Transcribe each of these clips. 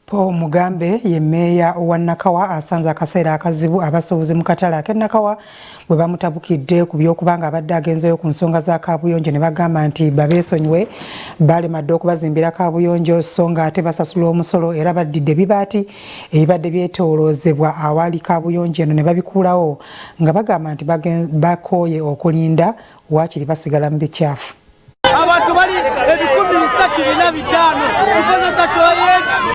Paul Mugambe ye meeya wa Nakawa asanze akaseera akazibu abasuubuzi mu katale ak'e Nakawa bwe bamutabukidde ku by'okubanga abadde agenzeyo ku nsonga za kaabuyonjo ne bagamba nti babeesonyiwe balemadde okubazimbira kaabuyonjo so nga ate basasula omusolo era baddidde bibaati ebibadde byetooloozebwa awali kaabuyonjo eno ne babikuulawo nga bagamba nti bakooye okulinda waakiri basigala mu bikyafu. Abantu bali 135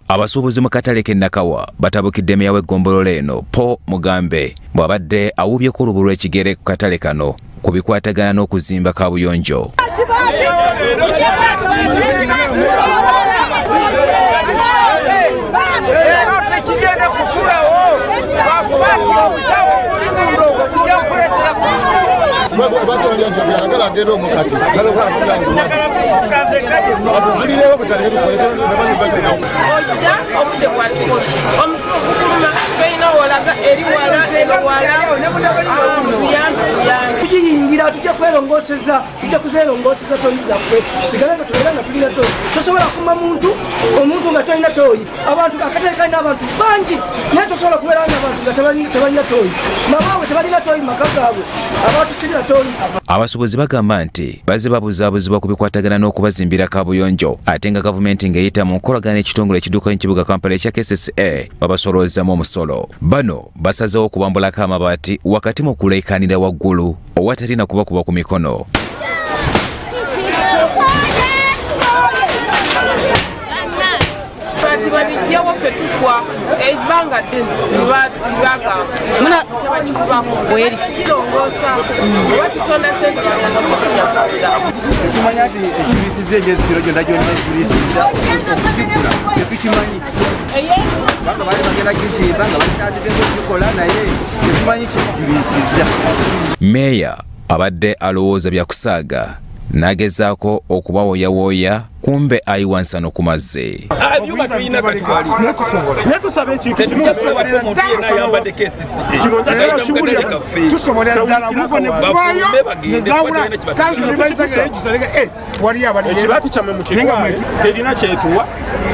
Abasuubuzi mu katale k'e Nakawa batabukidde meeya w'eggombolola eno Paul Mugambe bw'abadde awubyeko olubu lw'ekigere ku katale kano ku bikwatagana n'okuzimba kaabuyonjo. Kujiyingira tujja kwerongoseza tujja kuzerongoseza toyi zaffe tusigale nga tubeera nga tulina toyi tosobola kuma omuntu nga talina toyi abantu akatale kalina abantu bangi naye tosobola kubeera n'abantu nga tebalina toyi mabaawe tebalina toyi maka gaabwe abantu sibira toyi. Abasuubuzi bagamba nti bazze babuzaabuzibwa ku bikwatagana n'okubazimbira kaabuyonjo ate nga gavumenti ng'eyita mu nkolagana ekitongole ekiduuka ekibuga Kampala ekya KCCA babasoloozamu omusolo. Bano basazeewo okubambulako amabaati wakati mu kuleekaanira waggulu owatali na kubakuba ku mikono. Meeya abadde alowooza bya kusaaga nagezaako okubawoyawooya kumbe ayiwa nsano ku mazzi.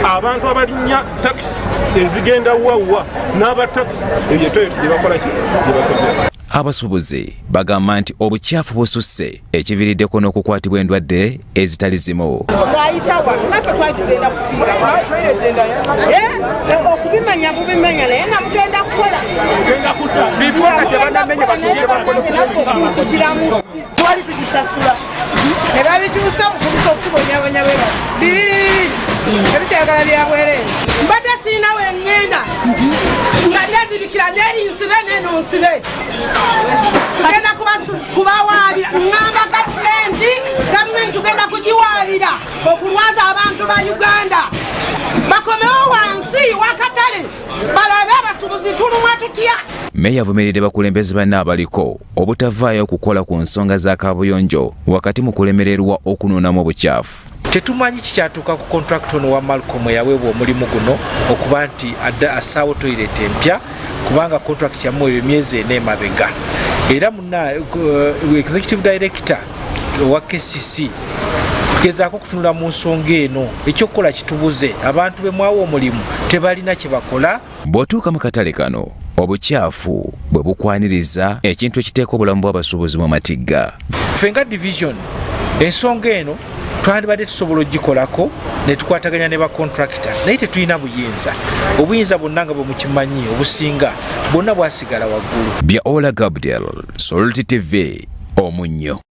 Abantu abalinya taxi ezigenda wawa n'aba taxi ebyo toyo tujye bakola ki bakozesa. Abasuubuzi bagamba nti obukyafu bususse ekiviiriddeko n'okukwatibwa endwadde ezitali zimu. Okubimanya bubimenya naye nga mugenda kukola twali tugisasula ne babituusa mukubisa okutubonyabonya bwe bibiri ebikyagala byabwerere mbadde sirina wengenda nga nezibikira nerinsibe nenonsibe tugenda kubawaabira ngamba gavumenti tugenda kugiwaabira okulwaza abantu ba Uganda bakomewo wansi wakatale balabe abasuubuzi tulumwa tutya. Meeya avumiridde bakulembeze banne abaliko obutavaayo okukola ku nsonga za kaabuyonjo wakati mu kulemererwa okunuunamu obukyafu. Tetumanyi kikyatuuka ku contract ono wa Malcolm eyaweebwa omulimu guno okuba nti assaawo toilet empya kubanga contract yamuwa emyezi 4 emabega. Era muna executive director wa KCC tugezaako kutunula mu nsonga eno ekyokukola kitubuze abantu be mwawa omulimu tebalina kye bakola. Bw'otuuka mu katale kano obukyafu bwe bukwaniriza ekintu ekiteeka obulamu bw'abasuubuzi mu matigga. Ffe nga division ensonga eno twandibadde tusobola ogikolako ne tukwataganya ne bakontrakita naye tetulina buyinza. Obuyinza bwonna nga bwe mukimanyi obusinga bwonna bwasigala waggulu. Bya Ola Gabriel, Salt TV, Omunnyo.